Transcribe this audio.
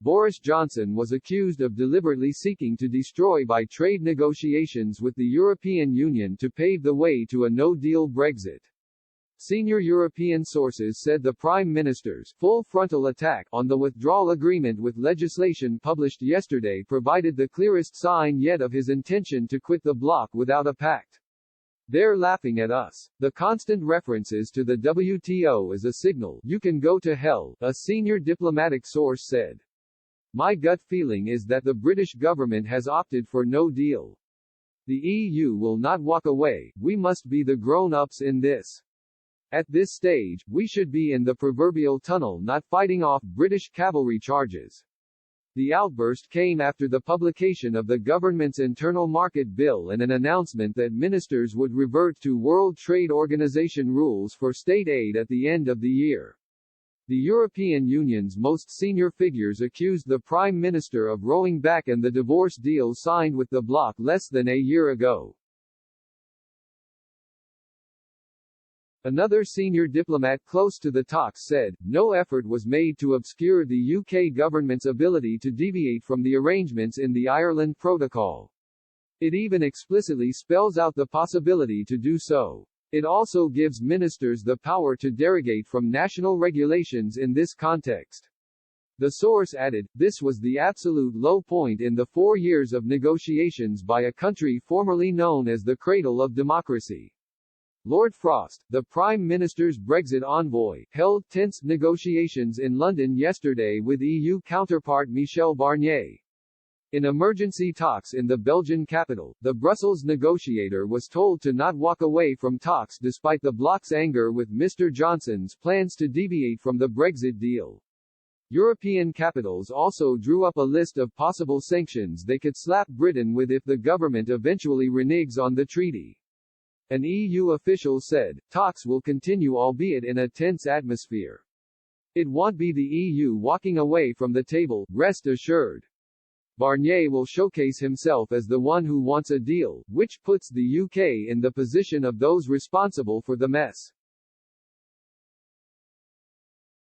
Boris Johnson was accused of deliberately seeking to destroy by trade negotiations with the European Union to pave the way to a no-deal Brexit. Senior European sources said the Prime Minister's full frontal attack on the withdrawal agreement with legislation published yesterday provided the clearest sign yet of his intention to quit the bloc without a pact. "They're laughing at us. The constant references to the WTO is a signal, you can go to hell," a senior diplomatic source said. "My gut feeling is that the British government has opted for no deal. The EU will not walk away, we must be the grown-ups in this. At this stage, we should be in the proverbial tunnel not fighting off British cavalry charges." The outburst came after the publication of the government's internal market bill and an announcement that ministers would revert to World Trade Organization rules for state aid at the end of the year. The European Union's most senior figures accused the Prime Minister of rowing back and the divorce deal signed with the bloc less than a year ago. Another senior diplomat close to the talks said, no effort was made to obscure the UK government's ability to deviate from the arrangements in the Ireland Protocol. It even explicitly spells out the possibility to do so. It also gives ministers the power to derogate from national regulations in this context. The source added, this was the absolute low point in the 4 years of negotiations by a country formerly known as the cradle of democracy. Lord Frost, the Prime Minister's Brexit envoy, held tense negotiations in London yesterday with EU counterpart Michel Barnier. In emergency talks in the Belgian capital, the Brussels negotiator was told to not walk away from talks despite the bloc's anger with Mr. Johnson's plans to deviate from the Brexit deal. European capitals also drew up a list of possible sanctions they could slap Britain with if the government eventually reneges on the treaty. An EU official said, talks will continue albeit in a tense atmosphere. It won't be the EU walking away from the table, rest assured. Barnier will showcase himself as the one who wants a deal, which puts the UK in the position of those responsible for the mess.